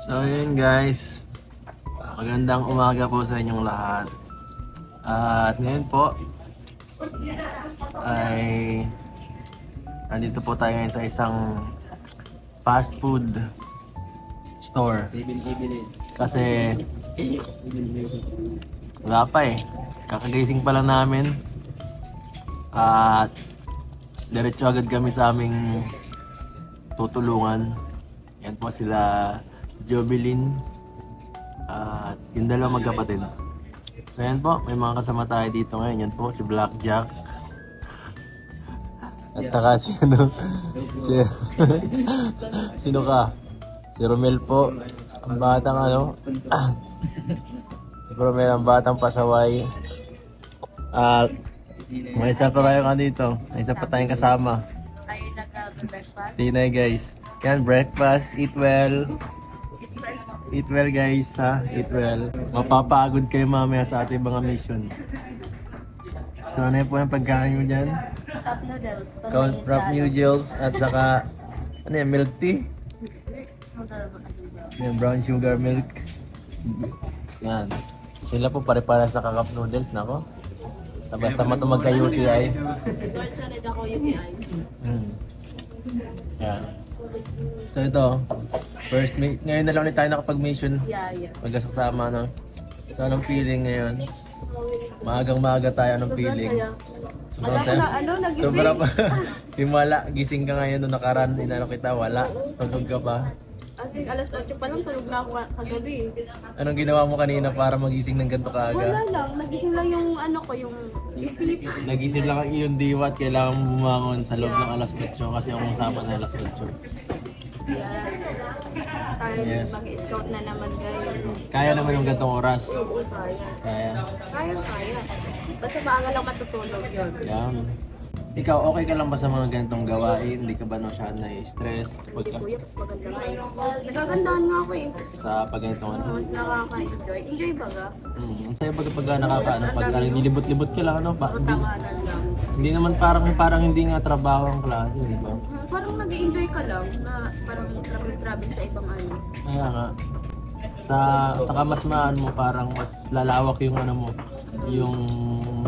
So yun guys, magandang umaga po sa inyong lahat. At ngayon po ay nandito po tayo ngayon sa isang fast food store. Kasi wala pa eh, kakagising pa lang namin. At diretso agad kami sa aming tutulungan. Yan po sila Jovelyn at yung dalawang magkapatid. So yan po, may mga kasama tayo dito ngayon. Yan po si Blackjack. At saka si ano, sino ka? Si Romel po, ang batang ano. Si Romel, ang batang pasaway. At may isa pa kayo ka dito. May isa pa tayong kasama. Tayo nag-breakfast. Tinay guys. Yan, breakfast, eat well. Eat well guys ha, eat well. Mapapagod kayo mamaya sa ating mga mission. So ano po yung pagkain mo dyan? Cup noodles. Cup noodles at saka ano yan, milk tea? Yan, brown sugar milk. Yan. Sila po pare-paras na cup noodles na ko. Sama-sama ito magka-UTI. Lord, sanay ako UTI. Yan. So ito, first ngayon na lang ulit tayo nakapag-mission. Yeah. Magkasama no. So anong feeling ngayon? Maagang-maaga tayo, anong feeling? Sobrang saya. Sobrang pa. Himala, gising ka ngayon nung nakaraan, inano kita, wala. Tulog ka pa. Kasi alas 8 pa lang, tulog na ako kagabi. Anong ginawa mo kanina para magising ng ganito kaaga? Wala lang, nagising lang yung ano ko, yung isip. Nagising lang ang iyong diwat, kailangan mo bumangon sa loob ng alas 8 kasi ang usapan na alas 8. Yes. Tayo Yes. mag-scout na naman guys. Kaya naman yung gantong oras. Oo, kaya. Kaya. Kaya. Basta maaga lang matutulog yun. Yan. Ikaw, okay ka lang ba sa mga ganitong gawain? Hindi ka ba siya na-stress kapag ka Kuya, mas maganda nga eh. Nagagandahan nga ako eh. sa pagganitong ano? Mas nakaka-enjoy. Enjoy ba ga? Ang saya pag nakakaano, pag nilibot-libot ka lang, ano? Hindi, Tanganan lang. hindi naman parang hindi nga trabaho ang klase, di ba? Parang nag-enjoy ka lang na parang travel sa ibang ano. Kaya nga, saka mas mo, parang mas lalawak yung ano mo, yung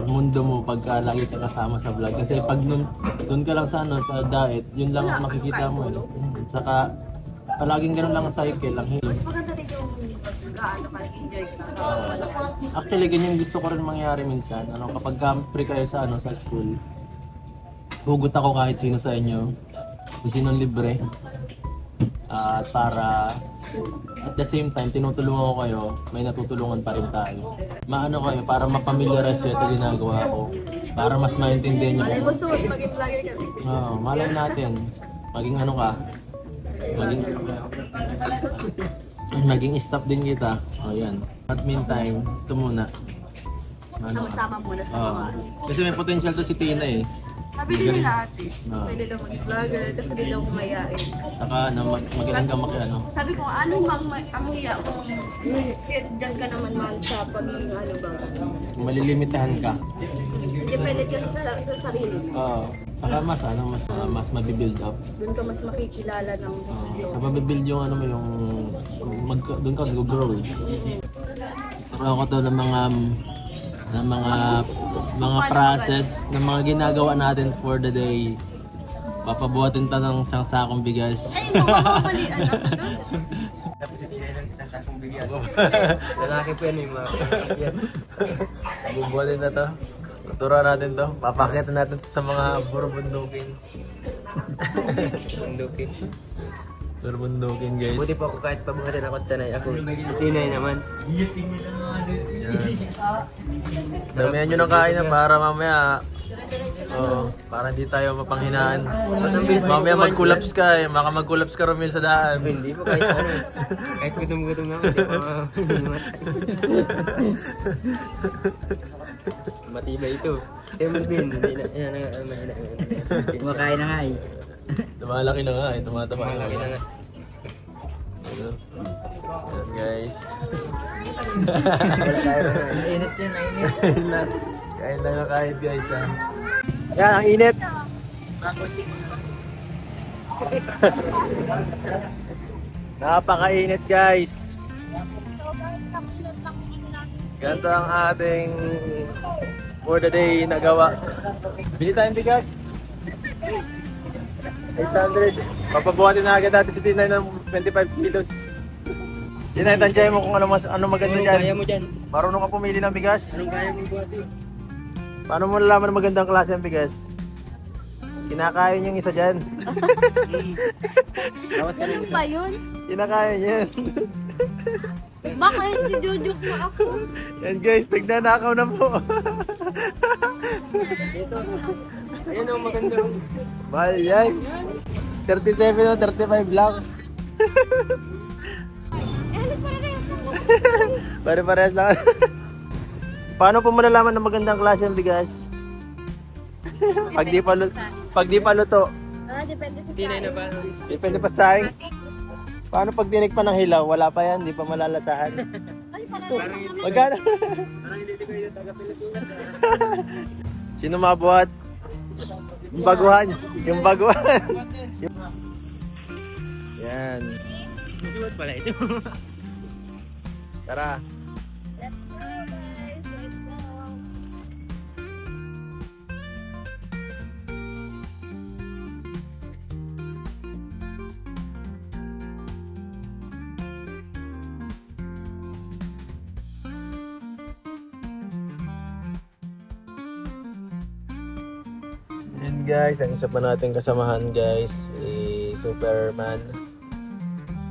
mundo mo pagka lagi ka kasama sa vlog. Kasi pag doon ka lang sa ano, sa diet, yun lang ang makikita mo. Saka palaging ganun lang ang cycle lang. Mas maganda din yung pag-ano ka, enjoy ka. Actually, ganyan gusto ko rin mangyari minsan. Ano, kapag free kayo sa ano, sa school, hugot ako kahit sino sa inyo, kung sinong libre. Para at the same time, tinutulungan ko kayo, may natutulungan pa rin tayo. Maano kayo, para mapamiliarize kayo sa ginagawa ko. Para mas maintindihan nyo. Malay mo suot, maging vlogger ka. Oo, malay natin. Maging ano ka, maging staff din kita. O yan. At meantime, ito muna. Sama-sama muna sa mga ano. Kasi may potential to si Tina eh. Sabi din nila ate, Oo. pwede daw mag-vlogger kasi di daw kumayain. Saka magaling ka ano. Sabi ko, ano ang hiya kung dyan ka naman man sa pagiging ano ba? Malilimitahan ka. Depende ka sa sarili mo. Oo. Saka mas mabibuild up. Doon ka mas makikilala ng Sa mabibuild yung ano mo yung doon ka mag-grow eh. Turo ako to ng mga process ng mga ginagawa natin for the day. Papabuhatin ta ng isang sakong bigas. Ay, mababalian ako. Tapos hindi na ng isang sakong bigas. Lalaki po yan yung mga yan. Bubuhatin na to. Tuturuan natin to. Papakitan natin to sa mga burbundukin. Bundukin. Burbundukin guys. Buti po ako kahit pabuhatin ako at sanay ako. Tinay naman. Damihan nyo ng kain na para mamaya para hindi tayo mapanghinaan. Mamaya mag-collapse ka eh. Baka mag-collapse ka Romel sa daan. Hindi po kahit ano. Kahit gutom-gutom na ako. Hindi po matibay ito. Marvin, hindi na. Kumakain na nga eh. Tumalaki na nga eh. Tumataba na Kumakain na nga. nga. Ayan guys. Init yun, init. Kain lang nga kahit guys ha. Yan, ang init. Napakainit guys. So guys, nakilat lang natin. Ganito ang ating for the day nagawa. Bili tayong bigas. 800. Papabuhatin na agad natin si Tinay ng 25 kilos. Tinay, tansyahin mo kung ano maganda Anong dyan. kaya mo dyan? Marunong ka pumili ng bigas. Anong kaya mo buhatin? Paano mo nalaman na magandang klase ng bigas? Kinakain yung isa dyan. Tawas ka Ganun ba yun? Kinakain yan. Bakit sinujuk mo ako? Yan guys, nagnanakaw na po. Ayan ang maganda. Mahal yan. 37 o 35 lang. Pare-parehas lang. Paano po malalaman na magandang klase ng bigas? Pag di pa luto. Depende sa Tinay na ba? Depende pa sa akin. Paano pag dinig pa ng hilaw? Wala pa yan, di pa malalasahan. Magkano? Parang hindi ko yung taga-Pilipinas. Sino mabuhat? Yung baguhan. Yung baguhan. Yan. Buhat pala ito. Tara. Let's go guys, let's go. Yan guys, ang isa pa nating kasamahan guys, Superman.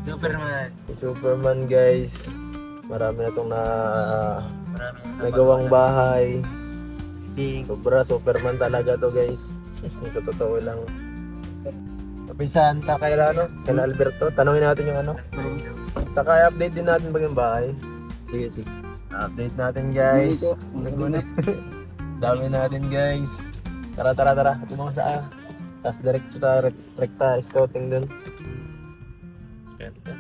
Superman. Si Superman guys. Marami na itong Maraming nagawang bahay. Ding. Sobra Superman talaga to guys. Sa totoo lang. Kapisan, kaila ano? Kaila Alberto. Tanungin natin yung ano. Saka update din natin bagong bahay. Sige, sige. Update natin guys. Dami natin guys. Tara. Ito mga saan. Tapos diretso tayo rekta scouting dun. Ganda.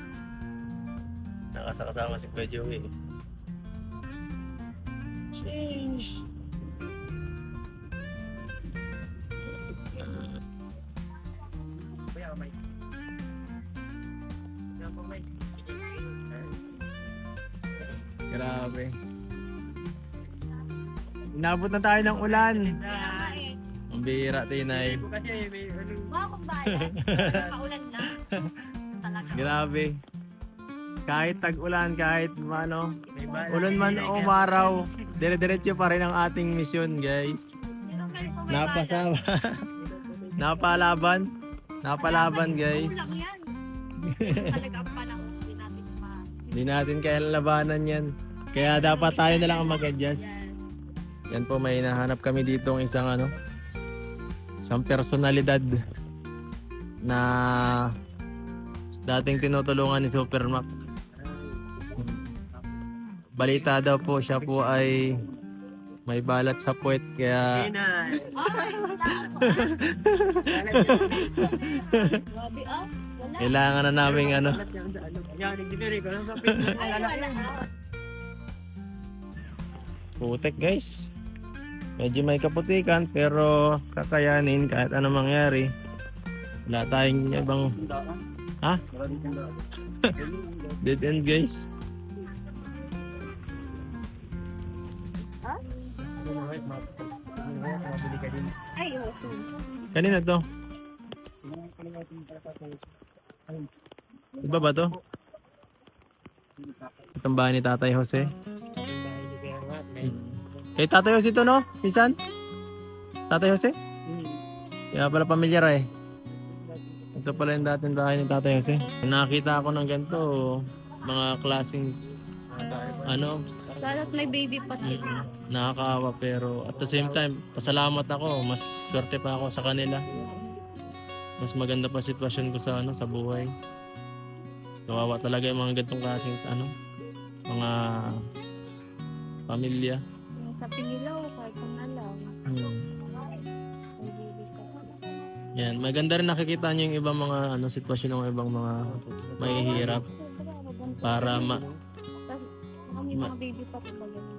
Nakasakasama si Kuya Joey. Sheesh. Grabe. Inabot na tayo ng ulan. Ang bihira, Tinay. Mga kumbayan, paulan na. Talaga. Grabe. Kahit tag-ulan, kahit ano, ulan man o umaraw, dire-diretso pa rin ang ating misyon, guys. Napasama. Napalaban, guys. Kulang yan. Talaga ang panahon, hindi natin Hindi natin kaya labanan yan. Kaya dapat tayo na lang ang mag-adjust. Yan po, may hinahanap kami dito ng isang personalidad na dating tinutulungan ni Supermac. Balita daw po siya po ay may balat sa puwet kaya Ay, wala. Grabe ah. Wala. kailangan na namin ano. Ay, wala. Putek guys. Medyo may kaputikan pero kakayanin kahit anong mangyari. Wala tayong ibang dead end guys. Ay, oso. Kanina to? Iba ba to? Itong bahay ni Tatay Jose. Kay Tatay Jose to no? Minsan? Tatay Jose? Kaya pala pamilyar eh. Ito pala yung dating bahay ni Tatay Jose. Nakita ako ng ganito, mga klaseng ano, Lalo't may baby pa tayo. nakakaawa pero at the same time, pasalamat ako. Mas swerte pa ako sa kanila. Mas maganda pa sitwasyon ko sa sa buhay. Kawawa talaga yung mga ganitong klaseng mga pamilya. Sa Pinilaw, kahit na lang. May baby ka. Yan, maganda rin nakikita niyo yung ibang mga sitwasyon ng ibang mga mahihirap para May mga baby pa po ba ganun?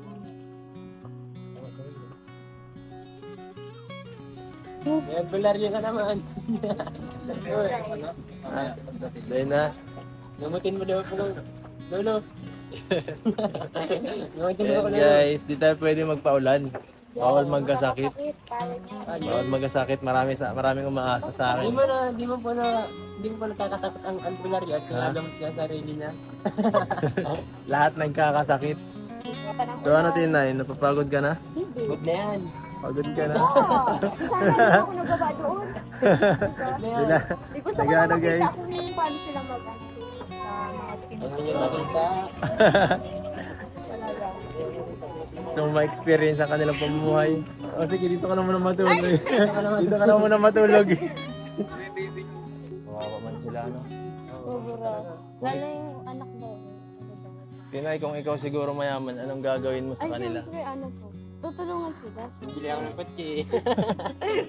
Regular yun ka naman. dahil na Gamutin mo daw po lang. Lolo. Gamutin mo Ayan ako na. guys, di tayo pwede magpaulan. Bawal magkasakit. Kala niya. Bawal magkasakit. Maraming umaasa sa Di akin. mo na, di mo po nakakasakit ang albularyo at kinagamot niya sa sarili niya. Lahat nagkakasakit. So ano Tinay, napapagod ka na? Hindi. Huwag na yan. Pagod ka na? Sana hindi ako nagbaba doon. Sila. Di gusto ko Nagano, na makita guys? kung paano sila mag-ano sa mga Huwag niyo makita. talaga. So ma-experience ang kanilang pamumuhay. O sige, dito ka na muna matulog. Dito ka na muna matulog. Kawawa man sila, no? Sobra. Lalo yung anak mo. Tinay, kung ikaw siguro mayaman, anong gagawin mo sa Ay, kanila? syempre, ano po. Tutulungan sila. Bili ako ng kotse.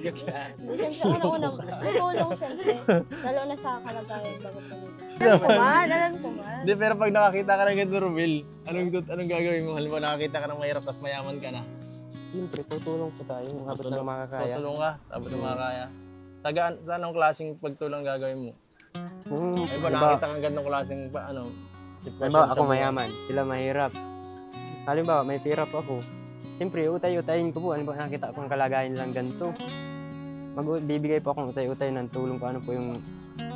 Joke lang. Hindi, syempre, unang-unang tutulong, syempre. Lalo na sa kalagayan bago pa nila. Alam ko man. Hindi, pero pag nakakita ka ng ganito, Rubil, anong gagawin mo? Halimbawa nakakita ka ng mahirap, tapos mayaman ka na. Siyempre, tutulong po tayo. Yung abot ng makakaya. Tutulong ka, sa abot ng makakaya. Sa anong klaseng pagtulong gagawin mo? Ay ba, nakakita ka ng ganitong klaseng sitwasyon Halimbawa, sa ako buhay? mayaman. Sila mahirap. Halimbawa, may pera po ako. Siyempre, utay-utayin ko po. Halimbawa, nakita akong kalagayan nilang ganito. Bibigay po akong utay-utay ng tulong ko. Ano po yung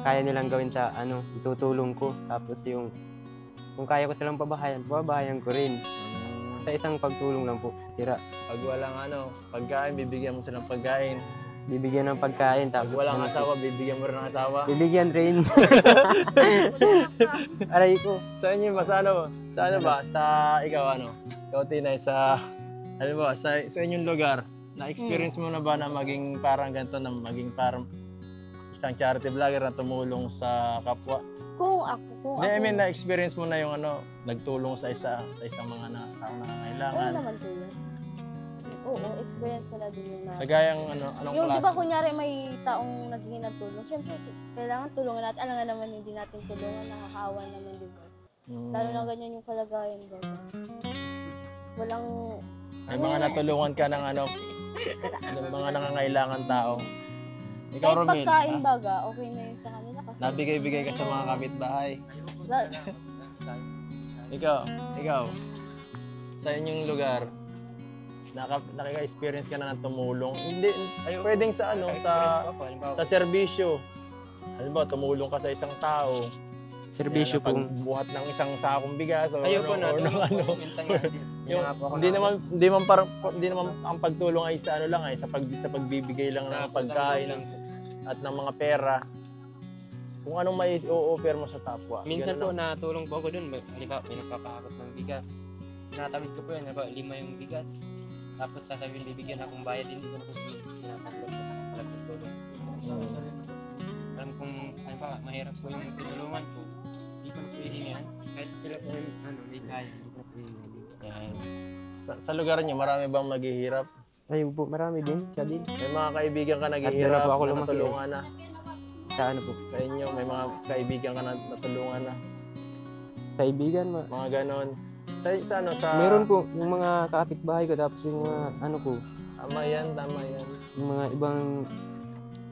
kaya nilang gawin sa itutulong ko. Tapos yung kung kaya ko silang pabahayan ko rin. Sa isang pagtulong lang po. Sira. Pag walang pagkain, bibigyan mo silang pagkain. Bibigyan ng pagkain. Pag Tapos walang asawa, bibigyan mo rin ng asawa. bibigyan rin. Aray ko. Sa inyo ba? Sa ano ba? Sa ikaw Ikaw Tinay, sa inyong lugar, na-experience mo na ba na maging parang ganito, na maging parang isang charity vlogger na tumulong sa kapwa? Kung Hindi, I mean, na-experience mo na yung nagtulong sa isang mga taong Oo nangangailangan. naman po yun. Oo, experience ko na din yun. Sa gayang anong Yung di klase? ba kunyari may taong naghihingi ng tulong, syempre kailangan tulungan natin. Alam nga naman hindi natin tulungan, nakakaawa naman di ba? Lalo na ganyan yung kalagayan ba? Walang... May mga natulungan ka ng ng mga nangangailangan tao. Ikaw, Kahit Romel, pagkain baga, okay na yun sa kanila kasi... nabigay-bigay ka sa mga kapitbahay. La- Ikaw, sa inyong lugar, nakaka-experience ka na ng tumulong. Hindi, pwedeng sa sa serbisyo. Halimbawa, tumulong ka sa isang tao. Serbisyo po. Pagbuhat ng isang sakong bigas o Ayaw po na. Minsan nga. Hindi naman ang pagtulong ay sa sa pagbibigay lang ng pagkain at ng mga pera. Kung anong may o-offer mo sa tapwa. Minsan po Ganun lang. natulong po ako dun. Halimbawa, may nagpapakakot ng bigas. Tinatawid ko po yun. Halimbawa, 5 yung bigas. Tapos sasabihin, bibigyan akong bayad. Hindi ko na po tinatanggap. Alam ko tulong. Alam kong, halimbawa, mahirap po yung tinulungan ko. Hindi ko na po hihingihan. Kahit sila po yung may kaya. Hindi ko na po hihingihan. Sa lugar niyo, marami bang maghihirap? Ayun po, marami din. Siya din. May mga kaibigan ka At naghihirap, dyan na po ako na lumaki. natulungan na. Sa ano po? Sa inyo, may mga kaibigan ka na natulungan na. Kaibigan, Mga ganon. Sa meron po yung mga kapitbahay ko. Tapos yung mga ano po. Tama yan. Yung mga ibang...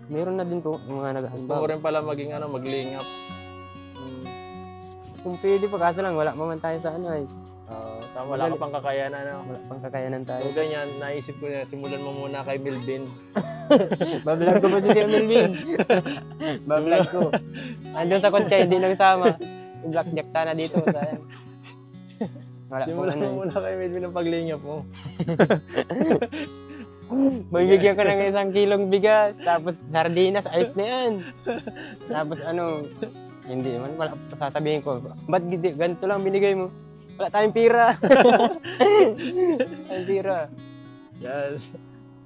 Meron na din po yung mga Gusto mo rin pala maging maglingap. Kung pwede pa, kaso lang wala pa man tayo sa ano ay. Tama, wala ka pang kakayanan. Wala pang kakayanan tayo. So ganyan, naisip ko na simulan mo muna kay Milvin. Bablog ko po si Tio Melvin. Bablog ko. Andun sa kotse, hindi nagsama. I-blackjack sana dito. Wala po Simulan ano. mo muna kay Milvin ang paglingap mo. Bibigyan ko ng 1 kilong bigas. Tapos sardinas, ayos na yan. Tapos hindi man. Wala, sasabihin ko, ba't ganito lang binigay mo? Wala tayong pira. Tayong pira. Yan.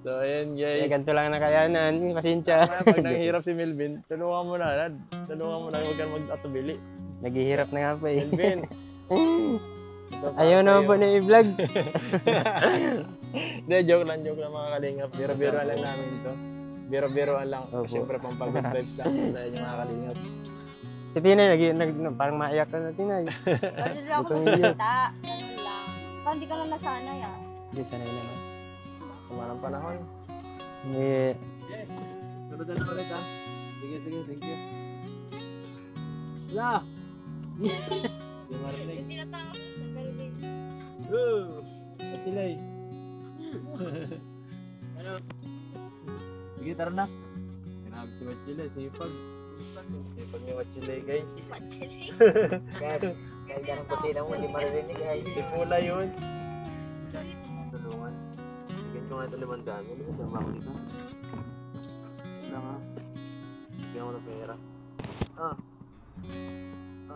So ayan guys. Ganito lang nakayanan. Pasensya. Pag nanghirap si Milvin, tulungan mo na. Huwag kang mag-atubili. Naghihirap na nga po eh. Milvin. Ayaw naman po na i-vlog. Hindi, joke lang mga kalingap. Biro-biro lang namin ito. Biro-biroan lang. Opo. Siyempre, pang good vibes lang sa inyo mga kalingap. Si Tinay, parang maiyak ka na Tinay. Pwede lang ako Itong magsalita. Ganun lang. Parang hindi ka na nasanay Hindi, sanay naman. Sama ng panahon. Hindi, Sunod na ulit ha. Sige, thank you. Wala. Tinatanga ko siya, pero din. At sila eh. Ano? Sige, tara na. Grabe si Wachile, sipag. Sipag ni Wachile, guys. Kahit ganang puti na mo, hindi maririnig ay. Si Pula yun. Tulungan. Bigyan ko nga ito 500. Ano ba sama ko dito? Wala nga. Bigyan ko ng pera.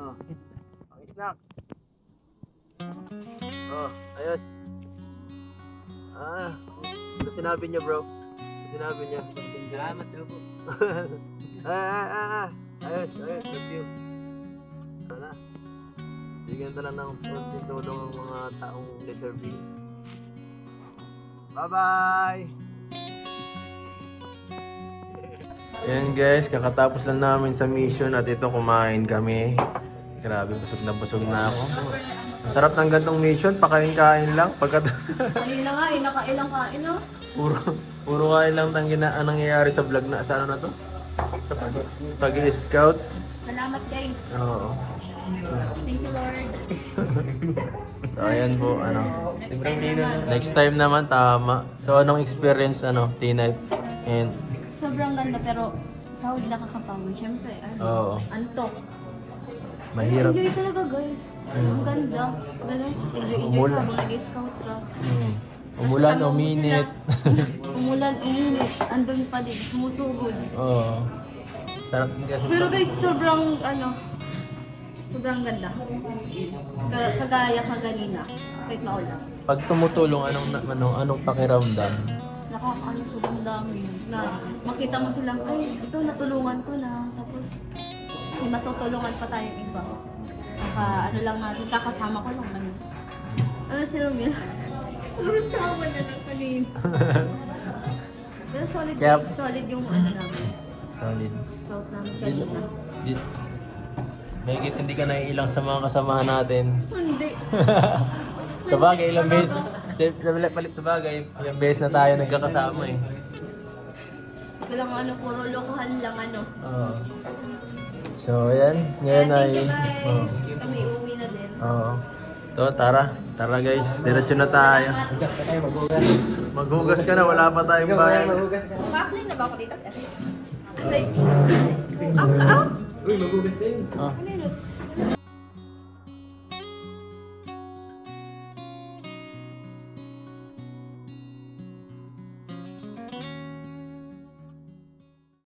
Ang snack. Ayos. Ano sinabi niya, bro? Ano sinabi niya? Salamat daw po. Ayos. Love you. Sana. Bigyan na lang ng konting tulong ang mga taong deserving. Bye-bye! Ayan guys, kakatapos lang namin sa mission at ito kumain kami. Grabe, busog na ako. Sarap ng gantong mission, pakain-kain lang. Ayun na nga, nakailang kain no? Puro kain lang ang nangyayari sa vlog na. Sa ano na to? Sa pag-scout. Salamat guys. Oo. Thank you Lord. So ayan po, next time naman, tama. So anong experience, T-Night? And Sobrang ganda pero sa huli nakakapagod. Siyempre, Oo. antok. mahirap. Enjoy talaga guys. Ang ganda. Ganun. Enjoy Umulan. habang nag-scout ka. Umulan, Kasama mo uminit. Umulan, uminit. Andun pa din. Sumusugod. Oo. Sarap din kasi. Pero guys, sobrang sobrang ganda. Kagaya ka ganina. Kahit maulan. Pag tumutulong, anong pakiramdam? Sobrang dami. Na makita mo silang, ay, ito natulungan ko na. Tapos, may matutulungan pa tayong iba. Lang natin, kakasama ko lang. Si Romel? Kasama niya lang kanina. Pero solid yung namin. Solid. Scout namin kanina. Mahigit hindi ka naiilang sa mga kasamahan natin. Hindi. Sa bagay, ilang beses. Sa bagay, ilang beses na tayo nagkakasama eh. Sige lang puro lokohan lang Oo. So, ayan. Ngayon ay... Thank you guys. Kami uwi na din. Oo. Ito, tara. Tara guys, diretso na tayo. Maghugas ka na, wala pa tayong bayan. Ma-apply na ba ako dito? Uy, maghugas kayo. Ano yun?